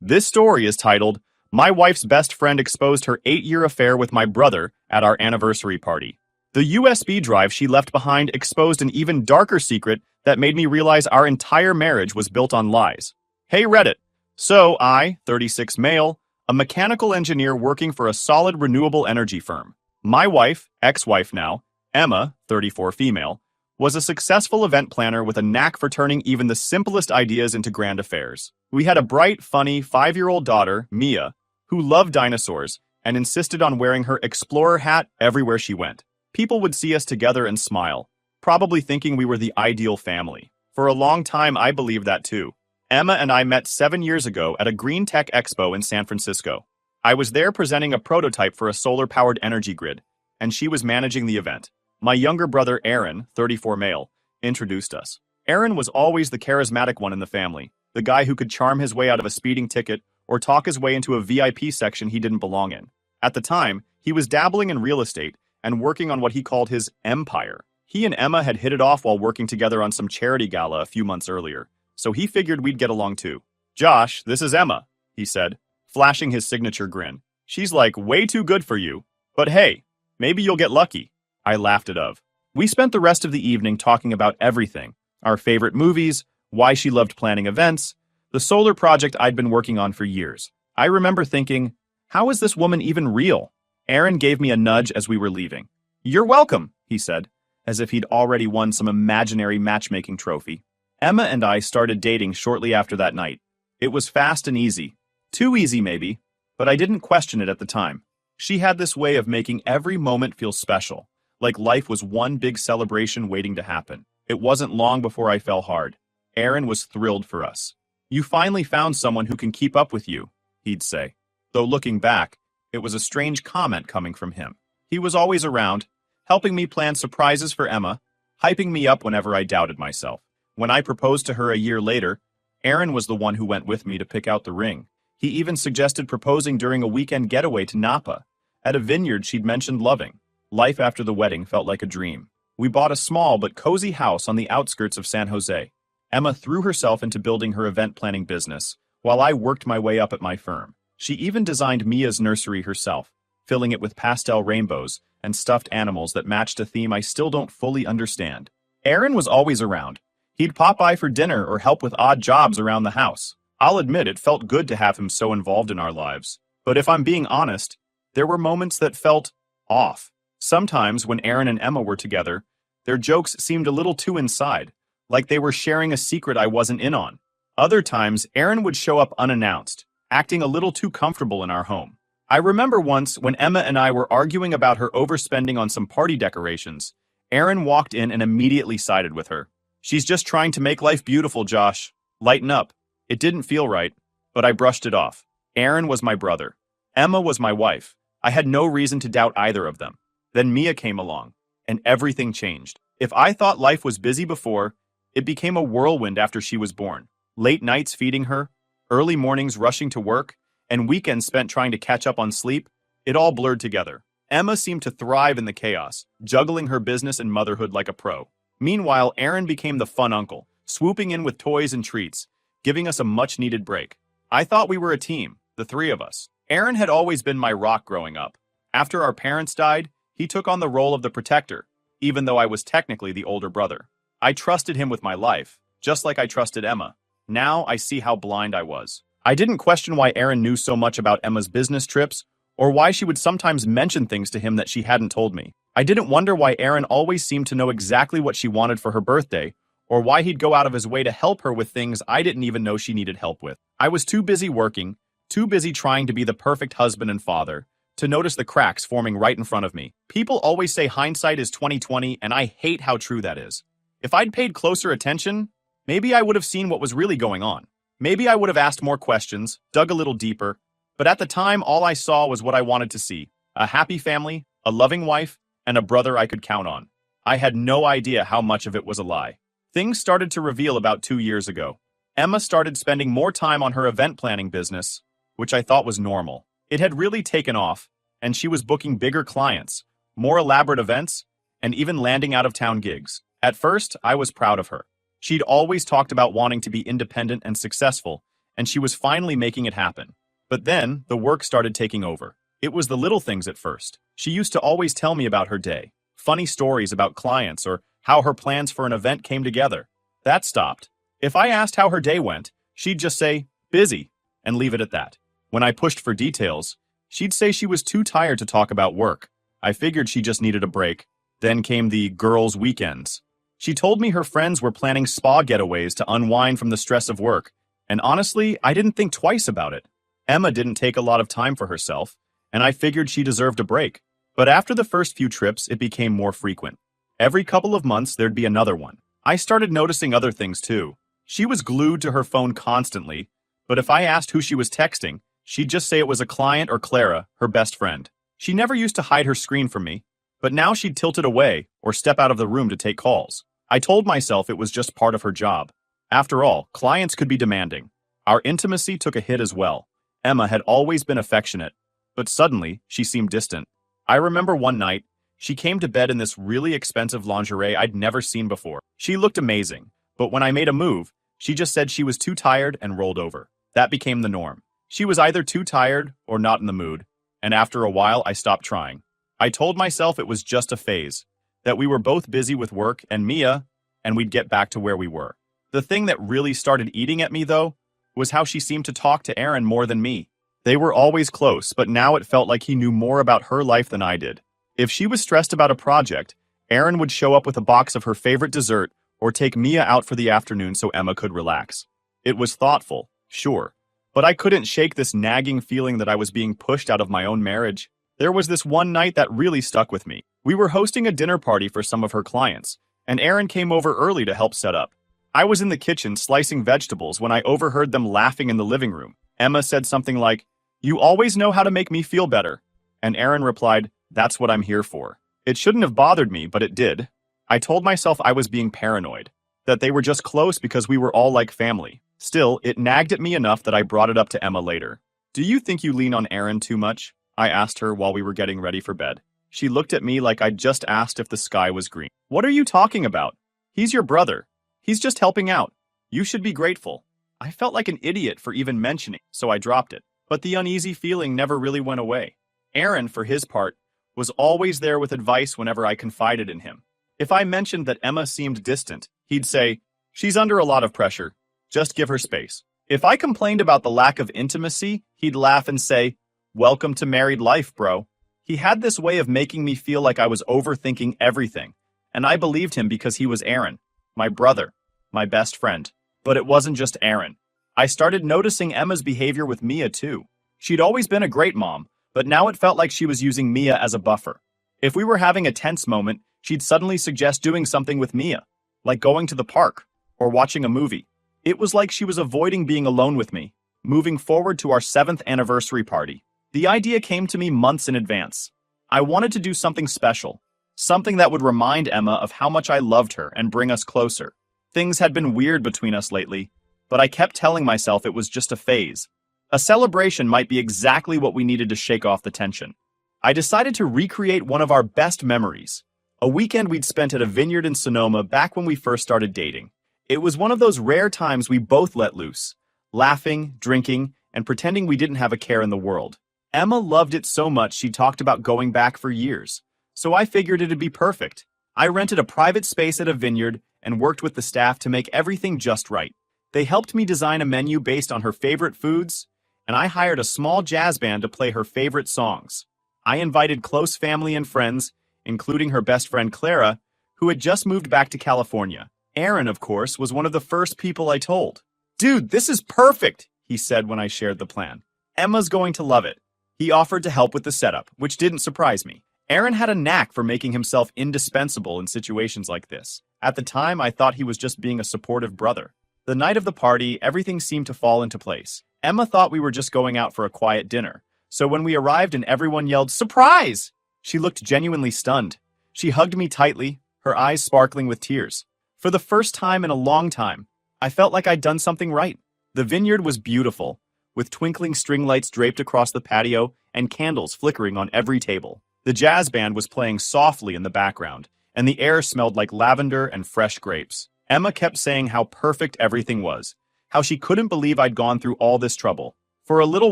This story is titled, My Wife's Best Friend Exposed Her 8-Year Affair with My Brother at Our Anniversary Party. The USB drive she left behind exposed an even darker secret that made me realize our entire marriage was built on lies. Hey Reddit. So I, 36 male, a mechanical engineer working for a solid renewable energy firm. My wife, ex-wife now, Emma, 34 female, was a successful event planner with a knack for turning even the simplest ideas into grand affairs. We had a bright, funny 5-year-old daughter, Mia, who loved dinosaurs and insisted on wearing her explorer hat everywhere she went. People would see us together and smile, probably thinking we were the ideal family. For a long time, I believed that too. Emma and I met 7 years ago at a Green Tech Expo in San Francisco. I was there presenting a prototype for a solar-powered energy grid, and she was managing the event. My younger brother Aaron, 34 male, introduced us. Aaron was always the charismatic one in the family, the guy who could charm his way out of a speeding ticket or talk his way into a VIP section he didn't belong in. At the time, he was dabbling in real estate and working on what he called his empire. He and Emma had hit it off while working together on some charity gala a few months earlier, so he figured we'd get along too. Josh, this is Emma, he said, flashing his signature grin. She's like way too good for you, but hey, maybe you'll get lucky. I laughed it off. We spent the rest of the evening talking about everything. Our favorite movies, why she loved planning events, the solar project I'd been working on for years. I remember thinking, how is this woman even real? Aaron gave me a nudge as we were leaving. You're welcome, he said, as if he'd already won some imaginary matchmaking trophy. Emma and I started dating shortly after that night. It was fast and easy. Too easy maybe, but I didn't question it at the time. She had this way of making every moment feel special, like life was one big celebration waiting to happen. It wasn't long before I fell hard. Aaron was thrilled for us. You finally found someone who can keep up with you, he'd say. Though looking back, it was a strange comment coming from him. He was always around, helping me plan surprises for Emma, hyping me up whenever I doubted myself. When I proposed to her a year later, Aaron was the one who went with me to pick out the ring. He even suggested proposing during a weekend getaway to Napa, at a vineyard she'd mentioned loving. Life after the wedding felt like a dream. We bought a small but cozy house on the outskirts of San Jose. Emma threw herself into building her event planning business, while I worked my way up at my firm. She even designed Mia's nursery herself, filling it with pastel rainbows and stuffed animals that matched a theme I still don't fully understand. Aaron was always around. He'd pop by for dinner or help with odd jobs around the house. I'll admit it felt good to have him so involved in our lives. But if I'm being honest, there were moments that felt off. Sometimes when Aaron and Emma were together, their jokes seemed a little too inside, like they were sharing a secret I wasn't in on. Other times, Aaron would show up unannounced, acting a little too comfortable in our home. I remember once when Emma and I were arguing about her overspending on some party decorations, Aaron walked in and immediately sided with her. She's just trying to make life beautiful, Josh. Lighten up. It didn't feel right, but I brushed it off. Aaron was my brother. Emma was my wife. I had no reason to doubt either of them. Then Mia came along, and everything changed. If I thought life was busy before, it became a whirlwind after she was born. Late nights feeding her, early mornings rushing to work, and weekends spent trying to catch up on sleep, it all blurred together. Emma seemed to thrive in the chaos, juggling her business and motherhood like a pro. Meanwhile, Aaron became the fun uncle, swooping in with toys and treats, giving us a much-needed break. I thought we were a team, the three of us. Aaron had always been my rock growing up. After our parents died, he took on the role of the protector, even though I was technically the older brother. I trusted him with my life, just like I trusted Emma. Now I see how blind I was. I didn't question why Aaron knew so much about Emma's business trips, or why she would sometimes mention things to him that she hadn't told me. I didn't wonder why Aaron always seemed to know exactly what she wanted for her birthday, or why he'd go out of his way to help her with things I didn't even know she needed help with. I was too busy working, too busy trying to be the perfect husband and father, to notice the cracks forming right in front of me. People always say hindsight is 20/20, and I hate how true that is. If I'd paid closer attention, maybe I would have seen what was really going on. Maybe I would have asked more questions, dug a little deeper, but at the time all I saw was what I wanted to see. A happy family, a loving wife, and a brother I could count on. I had no idea how much of it was a lie. Things started to reveal about 2 years ago. Emma started spending more time on her event planning business, which I thought was normal. It had really taken off, and she was booking bigger clients, more elaborate events, and even landing out-of-town gigs. At first, I was proud of her. She'd always talked about wanting to be independent and successful, and she was finally making it happen. But then, the work started taking over. It was the little things at first. She used to always tell me about her day, funny stories about clients, or how her plans for an event came together. That stopped. If I asked how her day went, she'd just say, busy, and leave it at that. When I pushed for details, she'd say she was too tired to talk about work. I figured she just needed a break. Then came the girls' weekends. She told me her friends were planning spa getaways to unwind from the stress of work, and honestly, I didn't think twice about it. Emma didn't take a lot of time for herself, and I figured she deserved a break. But after the first few trips, it became more frequent. Every couple of months, there'd be another one. I started noticing other things too. She was glued to her phone constantly, but if I asked who she was texting, she'd just say it was a client or Clara, her best friend. She never used to hide her screen from me, but now she'd tilt it away or step out of the room to take calls. I told myself it was just part of her job. After all, clients could be demanding. Our intimacy took a hit as well. Emma had always been affectionate, but suddenly she seemed distant. I remember one night, she came to bed in this really expensive lingerie I'd never seen before. She looked amazing, but when I made a move, she just said she was too tired and rolled over. That became the norm. She was either too tired or not in the mood, and after a while I stopped trying. I told myself it was just a phase, that we were both busy with work and Mia, and we'd get back to where we were. The thing that really started eating at me, though, was how she seemed to talk to Aaron more than me. They were always close, but now it felt like he knew more about her life than I did. If she was stressed about a project, Aaron would show up with a box of her favorite dessert or take Mia out for the afternoon so Emma could relax. It was thoughtful, sure, but I couldn't shake this nagging feeling that I was being pushed out of my own marriage. There was this one night that really stuck with me. We were hosting a dinner party for some of her clients, and Aaron came over early to help set up. I was in the kitchen slicing vegetables when I overheard them laughing in the living room. Emma said something like, "You always know how to make me feel better." And Aaron replied, "That's what I'm here for." It shouldn't have bothered me, but it did. I told myself I was being paranoid, that they were just close because we were all like family. Still, it nagged at me enough that I brought it up to Emma later. "Do you think you lean on Aaron too much?" I asked her while we were getting ready for bed. She looked at me like I'd just asked if the sky was green. "What are you talking about? He's your brother. He's just helping out. You should be grateful." I felt like an idiot for even mentioning, so I dropped it. But the uneasy feeling never really went away. Aaron, for his part, was always there with advice whenever I confided in him. If I mentioned that Emma seemed distant, he'd say, "She's under a lot of pressure. Just give her space." If I complained about the lack of intimacy, he'd laugh and say, "Welcome to married life, bro." He had this way of making me feel like I was overthinking everything, and I believed him because he was Aaron, my brother, my best friend. But it wasn't just Aaron. I started noticing Emma's behavior with Mia too. She'd always been a great mom, but now it felt like she was using Mia as a buffer. If we were having a tense moment, she'd suddenly suggest doing something with Mia, like going to the park or watching a movie. It was like she was avoiding being alone with me. Moving forward to our 7th anniversary party, the idea came to me months in advance. I wanted to do something special, something that would remind Emma of how much I loved her and bring us closer. Things had been weird between us lately, but I kept telling myself it was just a phase. A celebration might be exactly what we needed to shake off the tension. I decided to recreate one of our best memories, a weekend we'd spent at a vineyard in Sonoma back when we first started dating. It was one of those rare times we both let loose, laughing, drinking, and pretending we didn't have a care in the world. Emma loved it so much she talked about going back for years, so I figured it'd be perfect. I rented a private space at a vineyard and worked with the staff to make everything just right. They helped me design a menu based on her favorite foods, and I hired a small jazz band to play her favorite songs. I invited close family and friends, including her best friend Clara, who had just moved back to California. Aaron, of course, was one of the first people I told. "Dude, this is perfect," he said when I shared the plan. "Emma's going to love it." He offered to help with the setup, which didn't surprise me. Aaron had a knack for making himself indispensable in situations like this. At the time, I thought he was just being a supportive brother. The night of the party, everything seemed to fall into place. Emma thought we were just going out for a quiet dinner, so when we arrived and everyone yelled, "Surprise!" she looked genuinely stunned. She hugged me tightly, her eyes sparkling with tears. For the first time in a long time, I felt like I'd done something right. The vineyard was beautiful, with twinkling string lights draped across the patio and candles flickering on every table. The jazz band was playing softly in the background, and the air smelled like lavender and fresh grapes. Emma kept saying how perfect everything was. how she couldn't believe I'd gone through all this trouble. For a little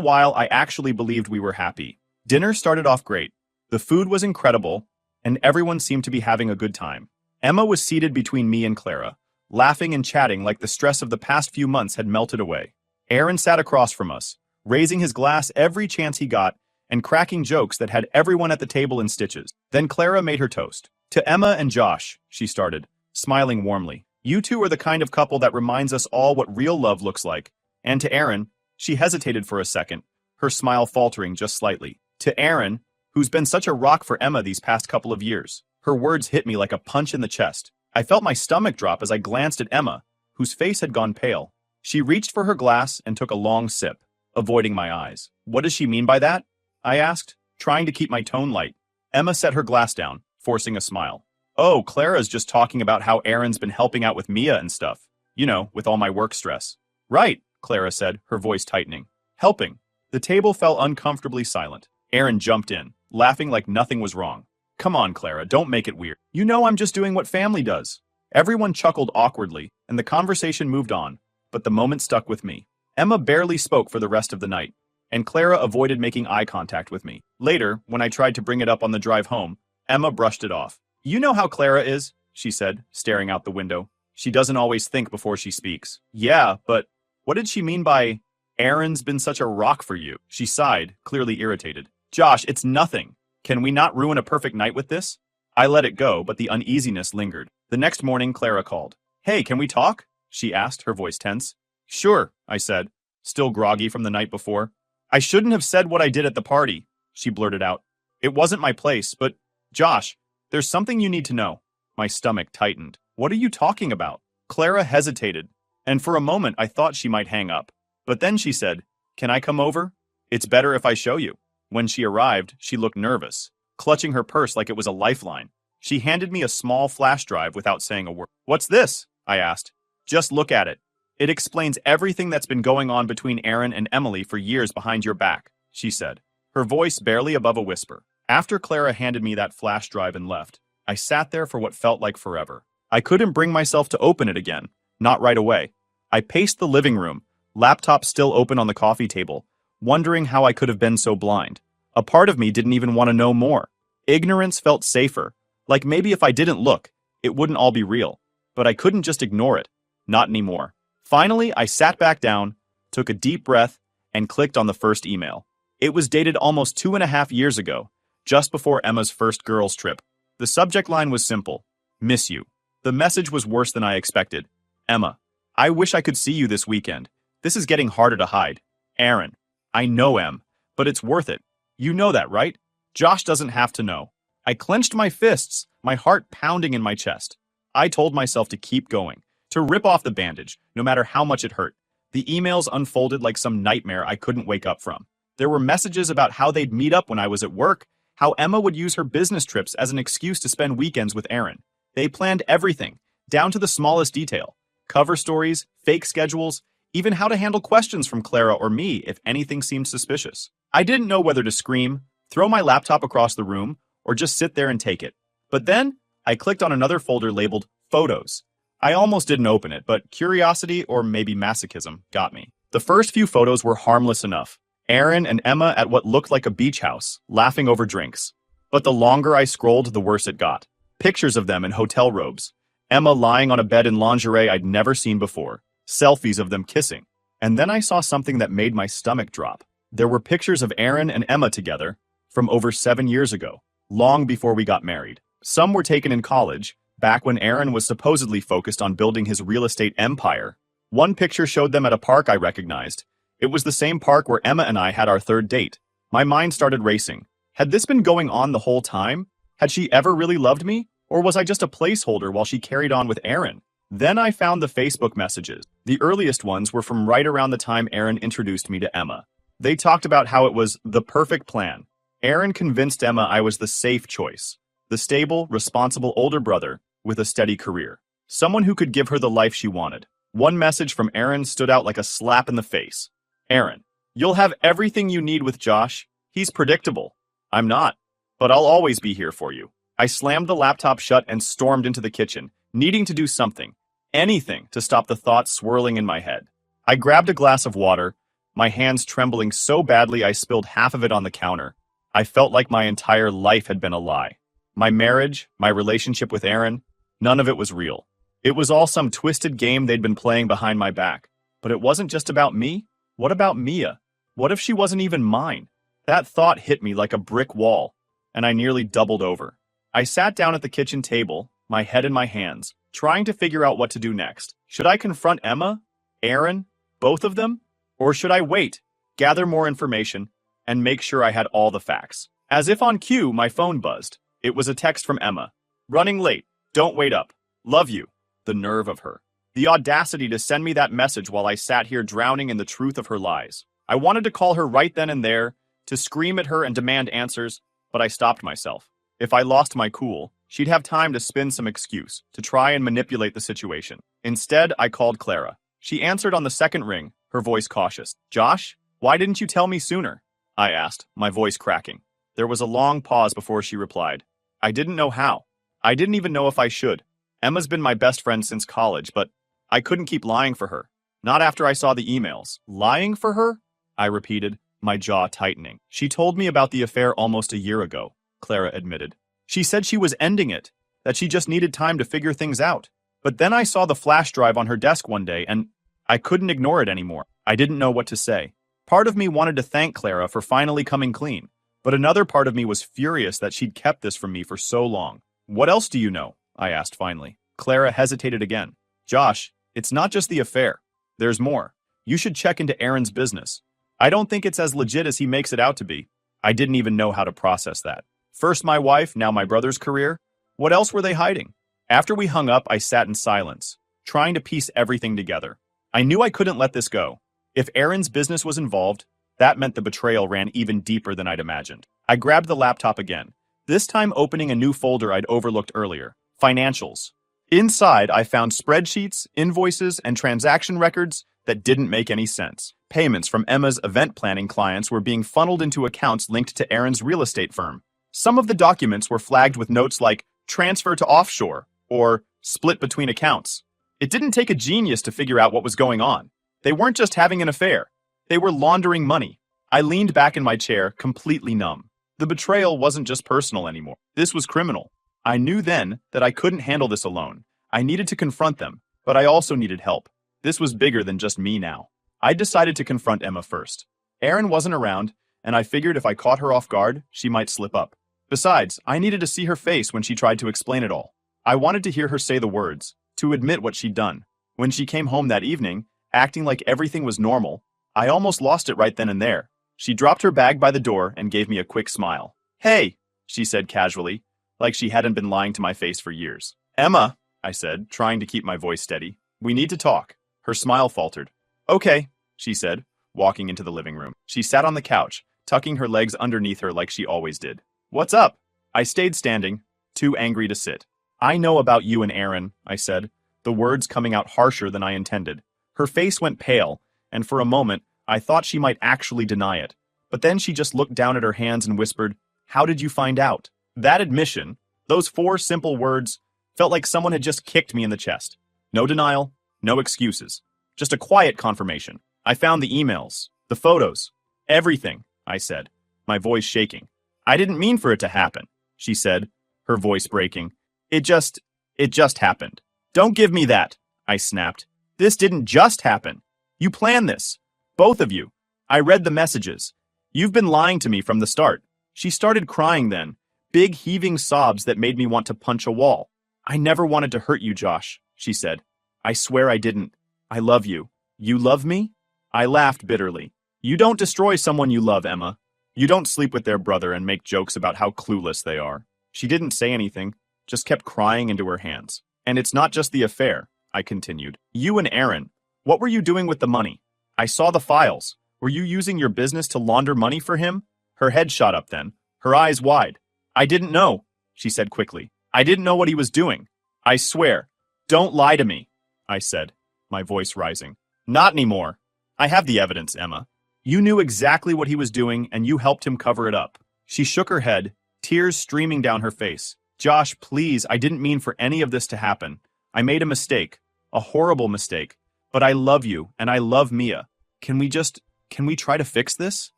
while, I actually believed we were happy. Dinner started off great. The food was incredible, and everyone seemed to be having a good time. Emma was seated between me and Clara, laughing and chatting like the stress of the past few months had melted away. Aaron sat across from us, raising his glass every chance he got and cracking jokes that had everyone at the table in stitches. Then Clara made her toast. To Emma and Josh, she started, smiling warmly. You two are the kind of couple that reminds us all what real love looks like. And to Aaron, she hesitated for a second, her smile faltering just slightly. To Aaron, who's been such a rock for Emma these past couple of years. Her words hit me like a punch in the chest. I felt my stomach drop as I glanced at Emma, whose face had gone pale. She reached for her glass and took a long sip, avoiding my eyes. What does she mean by that? I asked, trying to keep my tone light. Emma set her glass down, forcing a smile. Oh, Clara's just talking about how Aaron's been helping out with Mia and stuff. You know, with all my work stress. Right, Clara said, her voice tightening. Helping. The table fell uncomfortably silent. Aaron jumped in, laughing like nothing was wrong. Come on, Clara, don't make it weird. You know I'm just doing what family does. Everyone chuckled awkwardly, and the conversation moved on, but the moment stuck with me. Emma barely spoke for the rest of the night, and Clara avoided making eye contact with me. Later, when I tried to bring it up on the drive home, Emma brushed it off. You know how Clara is, she said, staring out the window. She doesn't always think before she speaks. Yeah, but what did she mean by, Aaron's been such a rock for you? She sighed, clearly irritated. Josh, it's nothing. Can we not ruin a perfect night with this? I let it go, but the uneasiness lingered. The next morning, Clara called. Hey, can we talk? She asked, her voice tense. Sure, I said, still groggy from the night before. I shouldn't have said what I did at the party, she blurted out. It wasn't my place, but, Josh, there's something you need to know. My stomach tightened. What are you talking about? Clara hesitated, and for a moment I thought she might hang up. But then she said, Can I come over? It's better if I show you. When she arrived, she looked nervous, clutching her purse like it was a lifeline. She handed me a small flash drive without saying a word. What's this? I asked. Just look at it. It explains everything that's been going on between Aaron and Emily for years behind your back, she said, her voice barely above a whisper. After Clara handed me that flash drive and left, I sat there for what felt like forever. I couldn't bring myself to open it again, not right away. I paced the living room, laptop still open on the coffee table, wondering how I could have been so blind. A part of me didn't even want to know more. Ignorance felt safer, like maybe if I didn't look, it wouldn't all be real. But I couldn't just ignore it. Not anymore. Finally, I sat back down, took a deep breath, and clicked on the first email. It was dated almost 2.5 years ago, just before Emma's first girls' trip. The subject line was simple. Miss you. The message was worse than I expected. Emma, I wish I could see you this weekend. This is getting harder to hide. Aaron, I know, Em, but it's worth it. You know that, right? Josh doesn't have to know. I clenched my fists, my heart pounding in my chest. I told myself to keep going, to rip off the bandage, no matter how much it hurt. The emails unfolded like some nightmare I couldn't wake up from. There were messages about how they'd meet up when I was at work, how Emma would use her business trips as an excuse to spend weekends with Aaron. They planned everything, down to the smallest detail. Cover stories, fake schedules, even how to handle questions from Clara or me if anything seemed suspicious. I didn't know whether to scream, throw my laptop across the room, or just sit there and take it. But then, I clicked on another folder labeled Photos. I almost didn't open it, but curiosity or maybe masochism got me. The first few photos were harmless enough. Aaron and Emma at what looked like a beach house, laughing over drinks. But the longer I scrolled, the worse it got. Pictures of them in hotel robes. Emma lying on a bed in lingerie I'd never seen before. Selfies of them kissing. And then I saw something that made my stomach drop. There were pictures of Aaron and Emma together from over 7 years ago, long before we got married. Some were taken in college, back when Aaron was supposedly focused on building his real estate empire. One picture showed them at a park I recognized. It was the same park where Emma and I had our third date. My mind started racing. Had this been going on the whole time? Had she ever really loved me? Or was I just a placeholder while she carried on with Aaron? Then I found the Facebook messages. The earliest ones were from right around the time Aaron introduced me to Emma. They talked about how it was the perfect plan. Aaron convinced Emma I was the safe choice. The stable, responsible older brother with a steady career. Someone who could give her the life she wanted. One message from Aaron stood out like a slap in the face. Aaron, you'll have everything you need with Josh. He's predictable. I'm not, but I'll always be here for you. I slammed the laptop shut and stormed into the kitchen, needing to do something, anything to stop the thoughts swirling in my head. I grabbed a glass of water, my hands trembling so badly I spilled half of it on the counter. I felt like my entire life had been a lie. My marriage, my relationship with Aaron, none of it was real. It was all some twisted game they'd been playing behind my back. But it wasn't just about me. What about Mia? What if she wasn't even mine? That thought hit me like a brick wall, and I nearly doubled over. I sat down at the kitchen table, my head in my hands, trying to figure out what to do next. Should I confront Emma? Aaron? Both of them? Or should I wait, gather more information, and make sure I had all the facts? As if on cue, my phone buzzed. It was a text from Emma. Running late. Don't wait up. Love you. The nerve of her. The audacity to send me that message while I sat here drowning in the truth of her lies. I wanted to call her right then and there, to scream at her and demand answers, but I stopped myself. If I lost my cool, she'd have time to spin some excuse, to try and manipulate the situation. Instead, I called Clara. She answered on the second ring, her voice cautious. Josh, why didn't you tell me sooner? I asked, my voice cracking. There was a long pause before she replied. I didn't know how. I didn't even know if I should. Emma's been my best friend since college, but I couldn't keep lying for her. Not after I saw the emails. Lying for her? I repeated, my jaw tightening. She told me about the affair almost a year ago, Clara admitted. She said she was ending it, that she just needed time to figure things out. But then I saw the flash drive on her desk one day, and I couldn't ignore it anymore. I didn't know what to say. Part of me wanted to thank Clara for finally coming clean, but another part of me was furious that she'd kept this from me for so long. What else do you know? I asked finally. Clara hesitated again. Josh, it's not just the affair. There's more. You should check into Aaron's business. I don't think it's as legit as he makes it out to be. I didn't even know how to process that. First my wife, now my brother's career. What else were they hiding? After we hung up, I sat in silence, trying to piece everything together. I knew I couldn't let this go. If Aaron's business was involved, that meant the betrayal ran even deeper than I'd imagined. I grabbed the laptop again, this time opening a new folder I'd overlooked earlier. Financials. Inside, I found spreadsheets, invoices, and transaction records that didn't make any sense. Payments from Emma's event planning clients were being funneled into accounts linked to Aaron's real estate firm. Some of the documents were flagged with notes like, transfer to offshore, or split between accounts. It didn't take a genius to figure out what was going on. They weren't just having an affair. They were laundering money. I leaned back in my chair, completely numb. The betrayal wasn't just personal anymore. This was criminal. I knew then that I couldn't handle this alone. I needed to confront them, but I also needed help. This was bigger than just me now. I decided to confront Emma first. Aaron wasn't around, and I figured if I caught her off guard, she might slip up. Besides, I needed to see her face when she tried to explain it all. I wanted to hear her say the words, to admit what she'd done. When she came home that evening, acting like everything was normal, I almost lost it right then and there. She dropped her bag by the door and gave me a quick smile. Hey, she said casually, like she hadn't been lying to my face for years. Emma, I said, trying to keep my voice steady. We need to talk. Her smile faltered. Okay, she said, walking into the living room. She sat on the couch, tucking her legs underneath her like she always did. What's up? I stayed standing, too angry to sit. I know about you and Aaron, I said, the words coming out harsher than I intended. Her face went pale, and for a moment, I thought she might actually deny it. But then she just looked down at her hands and whispered, How did you find out? That admission, those 4 simple words, felt like someone had just kicked me in the chest. No denial, no excuses. Just a quiet confirmation. I found the emails, the photos, everything, I said, my voice shaking. I didn't mean for it to happen, she said, her voice breaking. It just happened. Don't give me that, I snapped. This didn't just happen. You planned this. Both of you. I read the messages. You've been lying to me from the start. She started crying then, big heaving sobs that made me want to punch a wall. I never wanted to hurt you, Josh, she said. I swear I didn't. I love you. You love me? I laughed bitterly. You don't destroy someone you love, Emma. You don't sleep with their brother and make jokes about how clueless they are. She didn't say anything, just kept crying into her hands. And it's not just the affair, I continued. You and Aaron, what were you doing with the money? I saw the files. Were you using your business to launder money for him? Her head shot up then, her eyes wide. I didn't know, she said quickly. I didn't know what he was doing. I swear. Don't lie to me, I said, my voice rising. Not anymore. I have the evidence, Emma. You knew exactly what he was doing and you helped him cover it up. She shook her head, tears streaming down her face. Josh, please, I didn't mean for any of this to happen. I made a mistake. A horrible mistake. But I love you, and I love Mia. Can we try to fix this?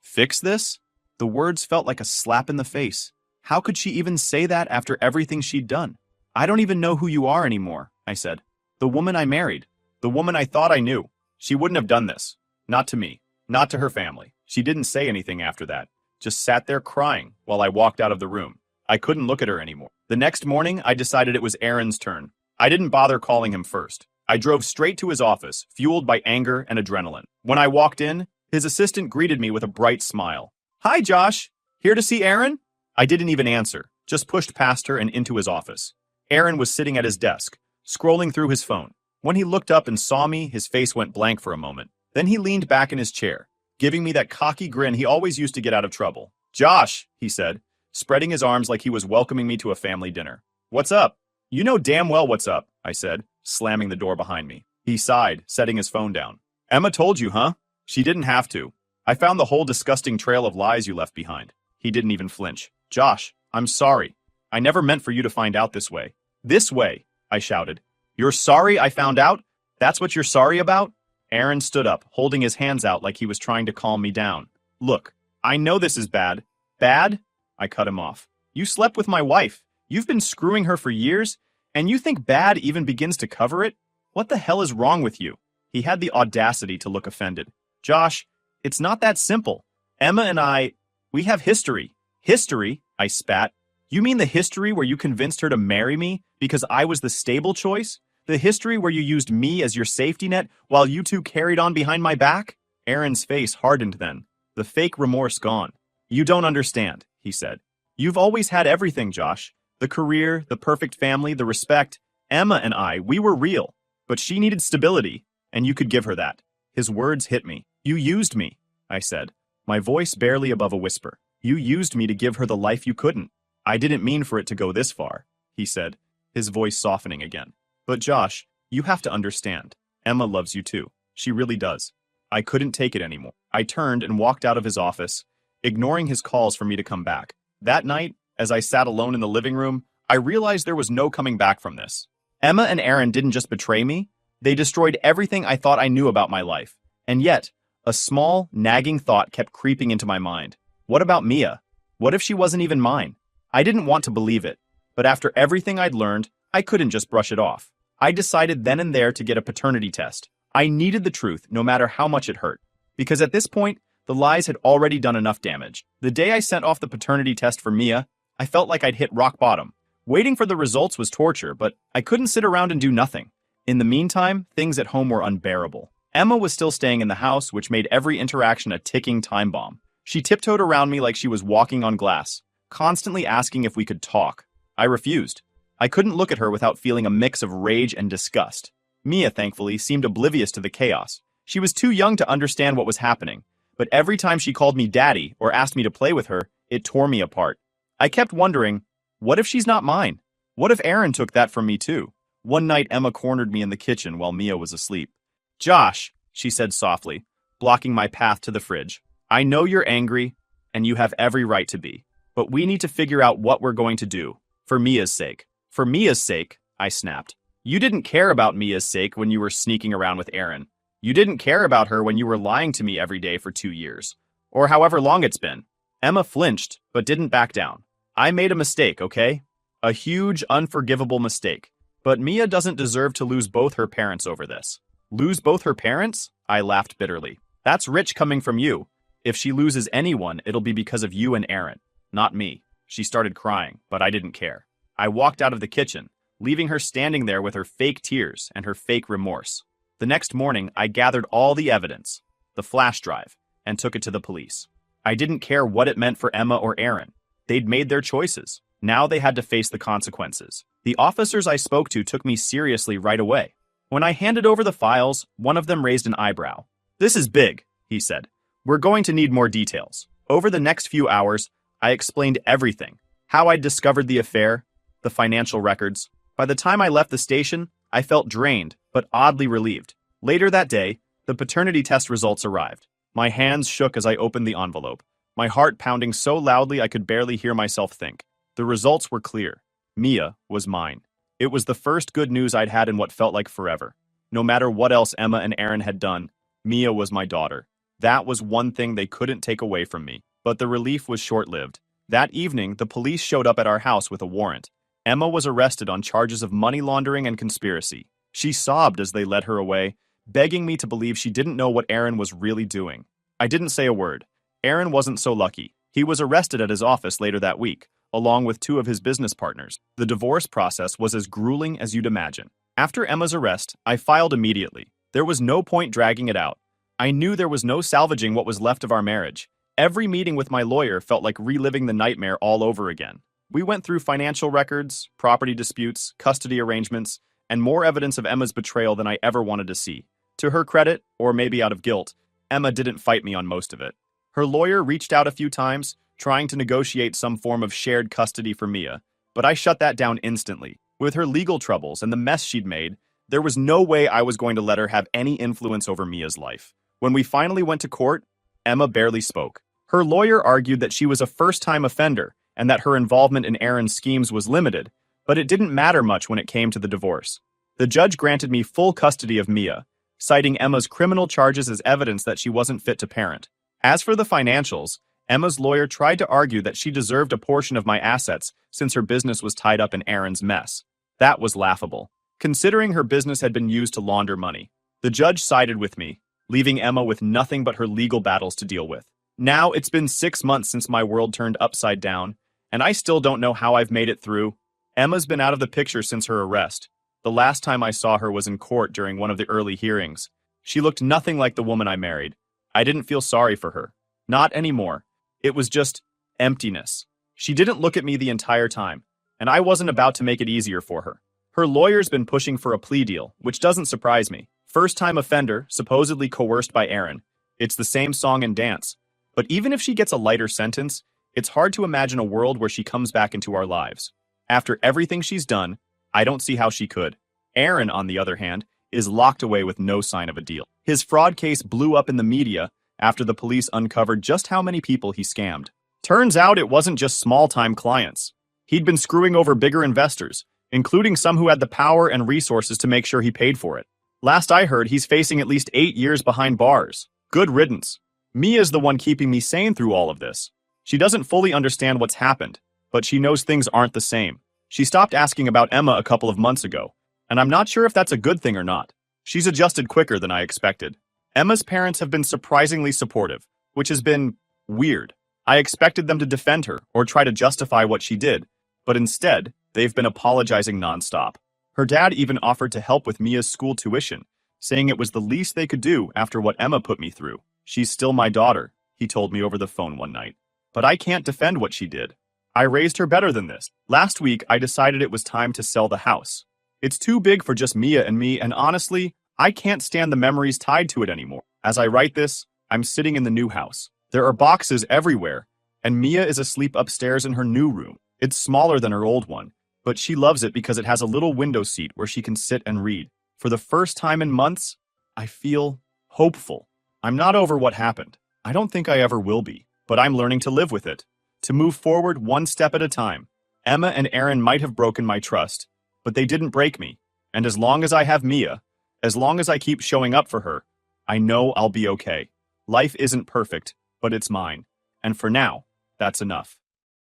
Fix this? The words felt like a slap in the face. How could she even say that after everything she'd done? I don't even know who you are anymore, I said. The woman I married. The woman I thought I knew. She wouldn't have done this. Not to me. Not to her family. She didn't say anything after that. Just sat there crying while I walked out of the room. I couldn't look at her anymore. The next morning, I decided it was Aaron's turn. I didn't bother calling him first. I drove straight to his office, fueled by anger and adrenaline. When I walked in, his assistant greeted me with a bright smile. Hi, Josh. Here to see Aaron? I didn't even answer, just pushed past her and into his office. Aaron was sitting at his desk, scrolling through his phone. When he looked up and saw me, his face went blank for a moment. Then he leaned back in his chair, giving me that cocky grin he always used to get out of trouble. Josh, he said, spreading his arms like he was welcoming me to a family dinner. What's up? You know damn well what's up, I said, slamming the door behind me. He sighed, setting his phone down. Emma told you, huh? She didn't have to. I found the whole disgusting trail of lies you left behind. He didn't even flinch. Josh, I'm sorry. I never meant for you to find out this way. This way, I shouted. You're sorry I found out? That's what you're sorry about? Aaron stood up, holding his hands out like he was trying to calm me down. Look, I know this is bad. Bad? I cut him off. You slept with my wife. You've been screwing her for years, and you think bad even begins to cover it? What the hell is wrong with you? He had the audacity to look offended. Josh, it's not that simple. Emma and we have history. History? I spat. You mean the history where you convinced her to marry me because I was the stable choice? The history where you used me as your safety net while you two carried on behind my back? Aaron's face hardened then, the fake remorse gone. You don't understand, he said. You've always had everything, Josh. The career, the perfect family, the respect. Emma and we were real. But she needed stability, and you could give her that. His words hit me. You used me, I said, my voice barely above a whisper. You used me to give her the life you couldn't. I didn't mean for it to go this far, he said, his voice softening again. But Josh, you have to understand. Emma loves you too. She really does. I couldn't take it anymore. I turned and walked out of his office, ignoring his calls for me to come back. That night, as I sat alone in the living room, I realized there was no coming back from this. Emma and Aaron didn't just betray me, they destroyed everything I thought I knew about my life. And yet, a small, nagging thought kept creeping into my mind. What about Mia? What if she wasn't even mine? I didn't want to believe it, but after everything I'd learned, I couldn't just brush it off. I decided then and there to get a paternity test. I needed the truth, no matter how much it hurt. Because at this point, the lies had already done enough damage. The day I sent off the paternity test for Mia, I felt like I'd hit rock bottom. Waiting for the results was torture, but I couldn't sit around and do nothing. In the meantime, things at home were unbearable. Emma was still staying in the house, which made every interaction a ticking time bomb. She tiptoed around me like she was walking on glass, constantly asking if we could talk. I refused. I couldn't look at her without feeling a mix of rage and disgust. Mia, thankfully, seemed oblivious to the chaos. She was too young to understand what was happening, but every time she called me daddy or asked me to play with her, it tore me apart. I kept wondering, what if she's not mine? What if Aaron took that from me too? One night, Emma cornered me in the kitchen while Mia was asleep. Josh, she said softly, blocking my path to the fridge. I know you're angry, and you have every right to be, but we need to figure out what we're going to do, for Mia's sake. For Mia's sake, I snapped. You didn't care about Mia's sake when you were sneaking around with Aaron. You didn't care about her when you were lying to me every day for 2 years, or however long it's been. Emma flinched, but didn't back down. I made a mistake, okay? A huge, unforgivable mistake. But Mia doesn't deserve to lose both her parents over this. Lose both her parents? I laughed bitterly. That's rich coming from you. If she loses anyone, it'll be because of you and Aaron, not me. She started crying, but I didn't care. I walked out of the kitchen, leaving her standing there with her fake tears and her fake remorse. The next morning, I gathered all the evidence, the flash drive, and took it to the police. I didn't care what it meant for Emma or Aaron. They'd made their choices. Now they had to face the consequences. The officers I spoke to took me seriously right away. When I handed over the files, one of them raised an eyebrow. This is big, he said. We're going to need more details. Over the next few hours, I explained everything. How I'd discovered the affair, the financial records. By the time I left the station, I felt drained, but oddly relieved. Later that day, the paternity test results arrived. My hands shook as I opened the envelope, my heart pounding so loudly I could barely hear myself think. The results were clear. Mia was mine. It was the first good news I'd had in what felt like forever. No matter what else Emma and Aaron had done, Mia was my daughter. That was one thing they couldn't take away from me. But the relief was short-lived. That evening, the police showed up at our house with a warrant. Emma was arrested on charges of money laundering and conspiracy. She sobbed as they led her away, begging me to believe she didn't know what Aaron was really doing. I didn't say a word. Aaron wasn't so lucky. He was arrested at his office later that week, along with two of his business partners. The divorce process was as grueling as you'd imagine. After Emma's arrest, I filed immediately. There was no point dragging it out. I knew there was no salvaging what was left of our marriage. Every meeting with my lawyer felt like reliving the nightmare all over again. We went through financial records, property disputes, custody arrangements, and more evidence of Emma's betrayal than I ever wanted to see. To her credit, or maybe out of guilt, Emma didn't fight me on most of it. Her lawyer reached out a few times, trying to negotiate some form of shared custody for Mia, but I shut that down instantly. With her legal troubles and the mess she'd made, there was no way I was going to let her have any influence over Mia's life. When we finally went to court, Emma barely spoke. Her lawyer argued that she was a first-time offender and that her involvement in Aaron's schemes was limited, but it didn't matter much when it came to the divorce. The judge granted me full custody of Mia, citing Emma's criminal charges as evidence that she wasn't fit to parent. As for the financials, Emma's lawyer tried to argue that she deserved a portion of my assets since her business was tied up in Aaron's mess. That was laughable, considering her business had been used to launder money. The judge sided with me, leaving Emma with nothing but her legal battles to deal with. Now it's been 6 months since my world turned upside down, and I still don't know how I've made it through. Emma's been out of the picture since her arrest. The last time I saw her was in court during one of the early hearings. She looked nothing like the woman I married. I didn't feel sorry for her. Not anymore. It was just emptiness. She didn't look at me the entire time, and I wasn't about to make it easier for her. Her lawyer's been pushing for a plea deal, which doesn't surprise me. First-time offender, supposedly coerced by Aaron. It's the same song and dance. But even if she gets a lighter sentence, it's hard to imagine a world where she comes back into our lives. After everything she's done, I don't see how she could. Aaron, on the other hand, is locked away with no sign of a deal. His fraud case blew up in the media after the police uncovered just how many people he scammed. Turns out it wasn't just small-time clients. He'd been screwing over bigger investors, including some who had the power and resources to make sure he paid for it. Last I heard, he's facing at least 8 years behind bars. Good riddance. Mia's the one keeping me sane through all of this. She doesn't fully understand what's happened, but she knows things aren't the same. She stopped asking about Emma a couple of months ago, and I'm not sure if that's a good thing or not. She's adjusted quicker than I expected. Emma's parents have been surprisingly supportive, which has been weird. I expected them to defend her or try to justify what she did, but instead, they've been apologizing nonstop. Her dad even offered to help with Mia's school tuition, saying it was the least they could do after what Emma put me through. She's still my daughter, he told me over the phone one night. But I can't defend what she did. I raised her better than this. Last week, I decided it was time to sell the house. It's too big for just Mia and me, and honestly, I can't stand the memories tied to it anymore. As I write this, I'm sitting in the new house. There are boxes everywhere, and Mia is asleep upstairs in her new room. It's smaller than her old one, but she loves it because it has a little window seat where she can sit and read. For the first time in months, I feel hopeful. I'm not over what happened. I don't think I ever will be, but I'm learning to live with it, to move forward one step at a time. Emma and Aaron might have broken my trust, but they didn't break me. And as long as I have Mia, as long as I keep showing up for her, I know I'll be okay. Life isn't perfect, but it's mine. And for now, that's enough.